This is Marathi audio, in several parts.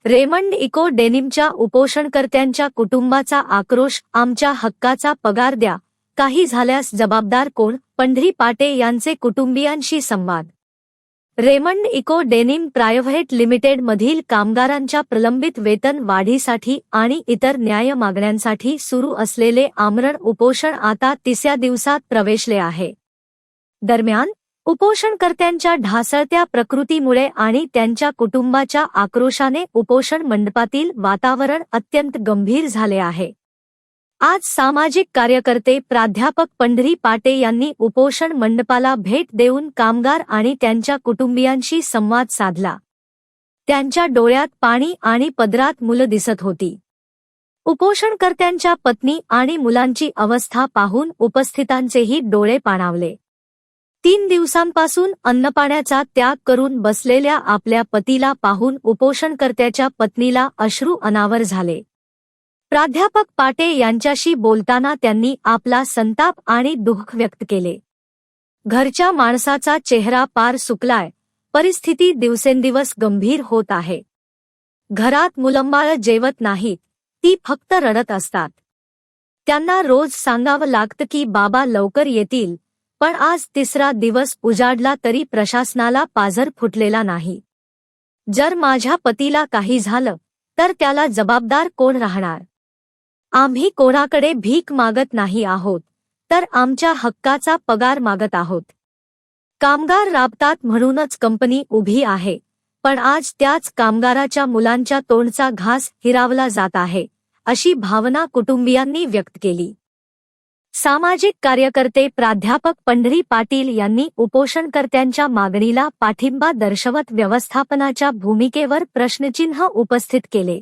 रेमंड इको डेनिमच्या उपोषणकर्त्यांच्या कुटुंबाचा आक्रोश, आमच्या हक्काचा पगार द्या, काही झाल्यास जबाबदार कोण? पंढरी पाटे यांचे कुटुंबियांशी संवाद. रेमंड इको डेनिम प्रायव्हेट लिमिटेडमधील कामगारांच्या प्रलंबित वेतन वाढीसाठी आणि इतर न्याय मागण्यांसाठी सुरू असलेले आमरण उपोषण आता 3ऱ्या दिवसात प्रवेशले आहे. दरम्यान, उपोषणकर्त्यांच्या ढासळत्या प्रकृतीमुळे आणि त्यांच्या कुटुंबाच्या आक्रोशाने उपोषण मंडपातील वातावरण अत्यंत गंभीर झाले आहे. आज सामाजिक कार्यकर्ते प्राध्यापक पंढरी पाटे यांनी उपोषण मंडपाला भेट देऊन कामगार आणि त्यांच्या कुटुंबियांशी संवाद साधला. त्यांच्या डोळ्यात पाणी आणि पदरात मुलं दिसत होती. उपोषणकर्त्यांच्या पत्नी आणि मुलांची अवस्था पाहून उपस्थितांचेही डोळे पाणावले. 3 दिवसांपासून अन्नपाण्याचा त्याग करून बसलेल्या आपल्या पतीला पाहून उपोषणकर्त्याच्या पत्नीला अश्रू अनावर झाले. प्राध्यापक पाटे यांच्याशी बोलताना त्यांनी आपला संताप आणि दुःख व्यक्त केले. घरच्या माणसाचा चेहरा पार सुकलाय, परिस्थिती दिवसेंदिवस गंभीर होत आहे. घरात मुलंबाळ जेवत नाहीत, ती फक्त रडत असतात. त्यांना रोज सांगावं लागतं की बाबा लवकर येतील, पण आज 3रा दिवस उजाडला तरी प्रशासनाला पाझर फुटलेला नाही. जर माझ्या पतीला काही झालं तर त्याला जबाबदार कोण राहणार? आम्ही कोणाकडे भीक मागत नाही आहोत, तर आमच्या हक्काचा पगार मागत आहोत. कामगार राबतात म्हणूनच कंपनी उभी आहे, पण आज त्याच कामगाराच्या मुलांच्या तोंडचा घास हिरावला जात आहे, अशी भावना कुटुंबियांनी व्यक्त केली. सामाजिक कार्यकर्ते प्राध्यापक पंढरी पाटील यांनी उपोषणकर्त्यांच्या मागणीला पाठिंबा दर्शवत व्यवस्थापनाच्या भूमिकेवर प्रश्नचिन्ह उपस्थित केले.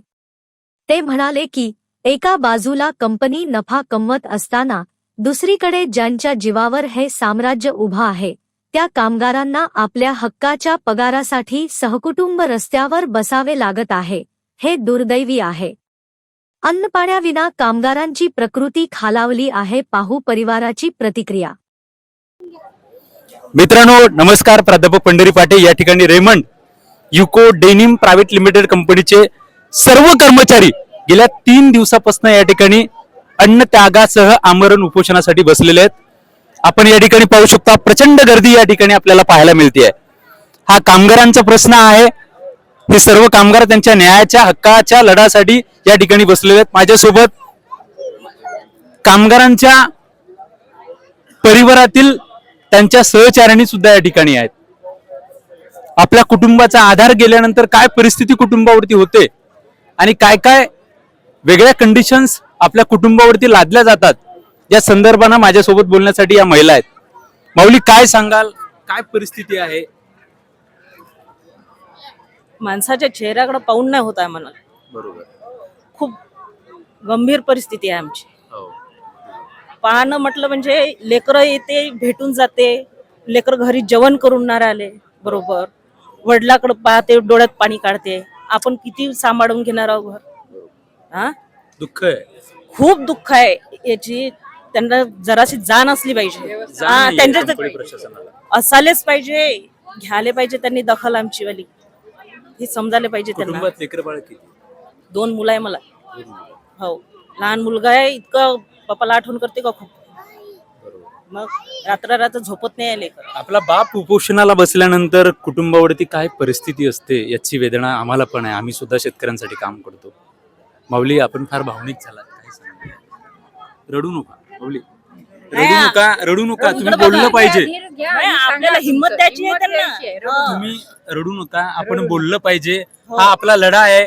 ते म्हणाले की एका बाजूला कंपनी नफा कमवत असताना दुसरीकडे ज्यांच्या जीवावर हे साम्राज्य उभं आहे, त्या कामगारांना आपल्या हक्काच्या पगारासाठी सहकुटुंब रस्त्यावर बसावे लागत आहे. हे दुर्दैवी आहे. अन्नपाण्याविना कामगारांची प्रकृती खालावली आहे. पाहू परिवाराची प्रतिक्रिया. मित्रांनो नमस्कार. प्राध्यापक पंढरी पाटे या ठिकाणी Raymond eco denim private limited कंपनीचे सर्व कर्मचारी गेल्या 3 दिवसापासून या ठिकाणी अन्न त्यागासह आमरण उपोषणासाठी बसलेले आहेत. आपण या ठिकाणी पाहू शकता प्रचंड गर्दी या ठिकाणी आपल्याला पाहायला मिळते. हा कामगारांचा प्रश्न आहे. हे सर्व कामगार त्यांच्या न्यायाच्या हक्काच्या लढ्यासाठी या ठिकाणी बसलेले आहेत. माझ्यासोबत कामगारांच्या परिवारातील त्यांच्या सहचार्यांनी सुद्धा या ठिकाणी आहेत. आपल्या कुटुंबाचा आधार गेल्यानंतर काय परिस्थिती कुटुंबावरती होते आणि काय काय वेगळ्या कंडिशन्स आपल्या कुटुंबावरती लादल्या जातात, या संदर्भाने माझ्यासोबत बोलण्यासाठी या महिला आहेत. माऊली, काय सांगाल, काय परिस्थिती आहे? माणसाच्या चेहऱ्याकडे पाहून नाही होत आहे मला. बरोबर. खूप गंभीर परिस्थिती आहे आमची. पाहणं म्हटलं म्हणजे लेकरं येते, भेटून जाते, लेकर घरी जेवण करून नाही राहिले बरोबर, वडिलाकडे पाहते, डोळ्यात पाणी काढते. आपण किती सांभाळून घेणार आहोत घर? हा, दुःख आहे, खूप दुःख आहे याची. त्यांना जराशी जाण असली पाहिजे. त्यांच्या असायलाच पाहिजे, घ्यायला पाहिजे त्यांनी दखल आमची वाली. हे समजायला पाहिजे त्यांना. 2 मुलं आहे मला. हो, लहान मुलगा आहे. इतकं बापाला आठवण करते का खूप. मग रात्र झोपत नाही आले. आपला बाप उपोषणाला बसल्यानंतर कुटुंबावरती काय परिस्थिती असते याची वेदना आम्हाला पण आहे. आम्ही सुद्धा शेतकऱ्यांसाठी काम करतो. माऊली, आपण फार भावनिक झालात. काय सांगा? रडू नका माऊली, रडू नका. तुम्ही बोललं पाहिजे. आपल्याला हिंमत द्यायची आहे त्यांना. तुम्ही रडू नका. आपण बोललं पाहिजे. हा आपला लढा आहे.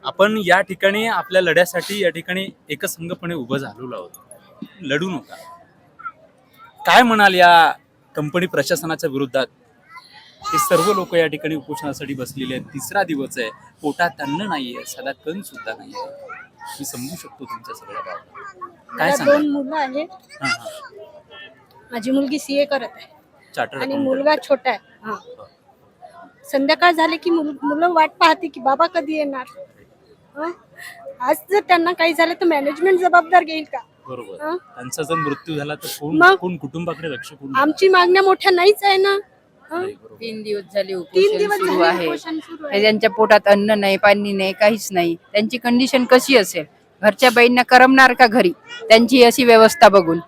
आपण या ठिकाणी आपल्या लढ्यासाठी या ठिकाणी एकसंघपणे उभं झालेलो आहोत. लढू नका. काय म्हणाल या कंपनी प्रशासनाच्या विरोधात? हे सर्व लोक या ठिकाणी उपोषणासाठी बसलेले आहेत. 3रा दिवस आहे. पोटात अन्न नाहीये, साधा कण सुद्धा नाहीये. मी समजू शकतो तुमच्या सगळ्या भावना. काय सांगा? 2 मुलं आहेत. माझी मुलगी CA करत आहे चार्टर्ड आणि मुलगा छोटा आहे. संध्याकाळ झाले की मुलं वाट पाहते की बाबा कधी येणार. आज जर त्यांना काही झालं तर मॅनेजमेंट जबाबदार घेईल का? बरोबर. त्यांचा जर मृत्यू झाला तर कोण कुटुंबाकडे लक्ष कोण? आमची मागण्या मोठ्या नाहीच आहे ना. हं? 3 दिवस झाले 3 उपोषण दिवस सुरू झाले आहे. उपोषण सुरू हे आहे. त्यांच्या पोटात अन्न नाही, पाणी नाही, काहीच नाही. त्यांची कंडिशन कशी असेल? घरच्या बाईंना करमणार का घरी त्यांची अशी व्यवस्था बघून?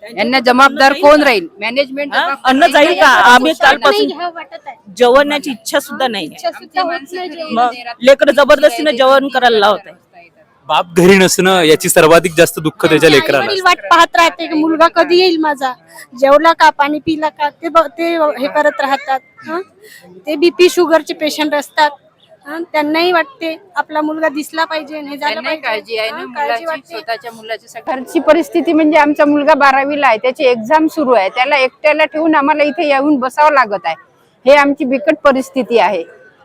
यांना जबाबदार कोण राहील? मॅनेजमेंट हा? अन्न जाईल का? आम्ही नाही कालपासून घ्यावं वाटत आहे. जेवणाची इच्छा सुद्धा नाही इच्छा सुद्धा होत नाही जेवणाची. मग लेकरं जबरदस्तीने जेवण करायला लावत आहे. बाप घरी नसणं याची सर्वाधिक जास्त दुःख त्याच्या लेकराला आई-वडील वाट पाहत राहते की मुलगा कधी येईल माझा, जेवला का, पाणी पिला का, ते हे करत राहतात. हं? ते बीपी शुगरचे पेशंट असतात. हं? त्यांनाही वाटते आपला मुलगा दिसला पाहिजे, हे झालं त्यांनाही पाहिजे. काळजी आहे ना हं, काळजी मुलाची, वाटते. स्वतःच्या मुलाची. घरची परिस्थिती म्हणजे आमचा मुलगा 12वीला आहे, त्याची एक्झाम सुरू आहे, त्याला एकट्याला ठेवून आम्हाला इथे येऊन बसावं लागत आहे. हे आमची बिकट परिस्थिती आहे.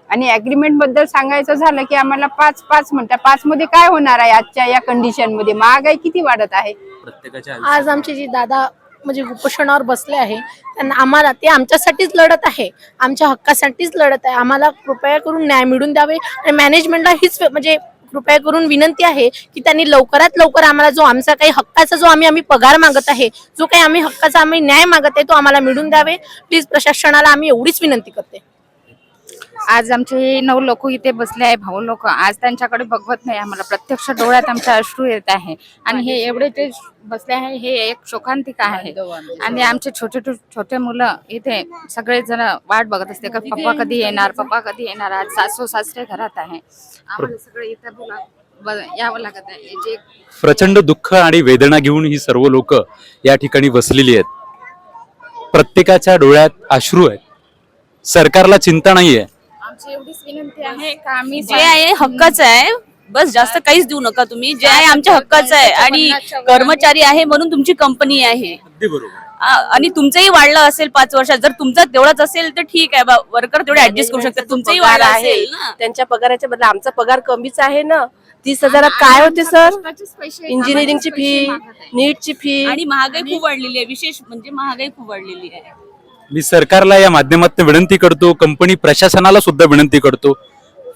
आणि अग्रीमेंट बद्दल सांगायचं झालं की आम्हाला 5 म्हणतात. 5 मध्ये काय होणार आहे आजच्या या कंडिशन मध्ये? महागाई किती वाढत आहे. प्रत्येकाच्या आज आमचे जे दादा म्हणजे उपोषणावर बसले आहे त्यांना आम्हाला ते आमच्यासाठीच लढत आहे, आमच्या हक्कासाठीच लढत आहे. आम्हाला कृपया करून न्याय मिळवून द्यावे आणि मॅनेजमेंटला हीच म्हणजे कृपया करून विनंती आहे की त्यांनी लवकरात लवकर आम्हाला जो आमचा काही हक्काचा जो आम्ही पगार मागत आहे, जो काही आम्ही हक्काचा आम्ही न्याय मागत आहे तो आम्हाला मिळवून द्यावे. प्लीज प्रशासनाला आम्ही एवढीच विनंती करते. आज आमचे 9 लोक इथे बसले आहे, भाऊ लोक. आज त्यांच्याकडे बघवत नाही आम्हाला, प्रत्यक्ष डोळ्यात आमच्या अश्रू येत आहे. आणि हे एवढे जे बसले आहे हे एक शोकांतिका आहे. आणि आमचे छोटे मुलं इथे सगळे जण वाट बघत असते का पप्पा कधी येणार, पप्पा कधी येणार. आज सासू सासरे घरात आहे, आम्हाला सगळे इथे यावं लागत आहे. जे प्रचंड दुःख आणि वेदना घेऊन ही सर्व लोक या ठिकाणी बसलेली आहेत. प्रत्येकाच्या डोळ्यात अश्रू आहेत. सरकारला चिंता नाहीये. आमची एवढीच विनंती आहे का आम्ही जे आहे हक्काचं आहे, बस जास्त काहीच देऊ नका तुम्ही. जे आहे आमच्या हक्काचं आहे आणि कर्मचारी आहे म्हणून तुमची कंपनी आहे. आणि तुमचंही वाढलं असेल 5 वर्षात, जर तुमचं तेवढंच असेल तर ठीक आहे, वर्कर तेवढे ऍडजस्ट करू शकतात. तुमचंही वाढलं असेल ना. त्यांच्या पगाराच्या बदला आमचा पगार कमीच आहे ना. 30,000 काय होते सर? इंजिनिअरिंगची फी, नीटची फी. आणि महागाई खूप वाढलेली आहे. विशेष म्हणजे महागाई खूप वाढलेली आहे. मी सरकारला या माध्यमातून विनंती करतो, कंपनी प्रशासनाला सुद्धा विनंती करतो.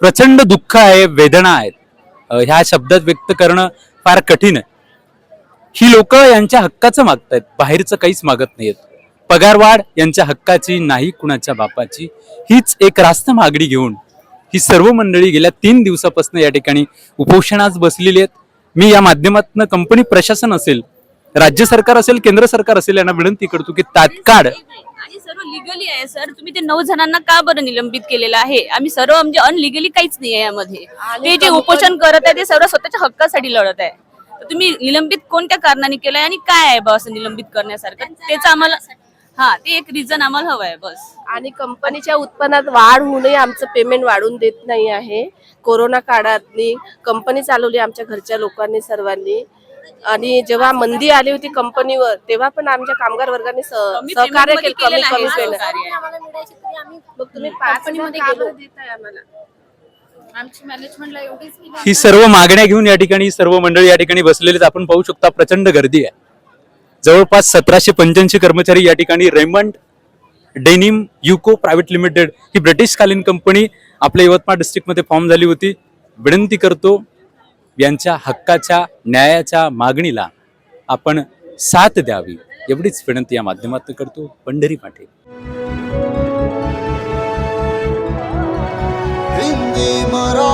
प्रचंड दुःख आहे, वेदना आहेत. ह्या शब्दात व्यक्त करणं फार कठीण आहे. ही लोक यांच्या हक्काचं मागतायत, बाहेरचं काहीच मागत नाहीत. पगारवाढ यांच्या हक्काची नाही, कुणाच्या बापाची. हीच एक रास्त मागणी घेऊन ही सर्व मंडळी गेल्या 3 दिवसापासून या ठिकाणी उपोषणास बसलेली आहेत. मी या माध्यमातून कंपनी प्रशासन असेल, राज्य सरकार असेल, केंद्र सरकार असेल यांना विनंती करतो की तात्काळ आणि सर्व लिगली आहे सर. तुम्ही ते 9 जणांना का बरं निलंबित केलेलं आहे? आम्ही सर्व म्हणजे अनलिगली काहीच नाही आहे यामध्ये. ते जे उपोषण करत आहे ते सर्व स्वतःच्या हक्कासाठी लढत आहे. तर तुम्ही निलंबित कोणत्या कारणाने केलंय आणि काय आहे बा असं निलंबित करण्यासारखं? त्याचं आम्हाला ते एक रिझन आम्हाला हवं आहे बस. आणि कंपनीच्या उत्पन्नात वाढ होऊ नये, आमचं पेमेंट वाढून देत नाही आहे. कोरोना काळात कंपनी चालवली आमच्या घरच्या लोकांनी सर्वांनी. आणि जेव्हा मंदी आली होती कंपनीवर तेव्हा पण आमच्या कामगार वर्गाने सहकार्य केलं. कमी पेमेंट. मग तुम्ही 5 मध्ये गेलो देताय आम्हाला. आमची मॅनेजमेंटला एवढीच विनंती ही सर्व मागण्या घेऊन या ठिकाणी सर्व मंडळी या ठिकाणी बसलेले. आपण पाहू शकता प्रचंड गर्दी आहे. जवळपास 1785 कर्मचारी या ठिकाणी Raymond Denim UCO private limited ही ब्रिटिशकालीन कंपनी आपल्या यवतमाळ डिस्ट्रिक्टमध्ये फॉर्म झाली होती. विनंती करतो यांच्या हक्काच्या न्यायाच्या मागणीला आपण साथ द्यावी, एवढीच विनंती या माध्यमातून करतो. पंढरी पाटील. हिंदी मराठी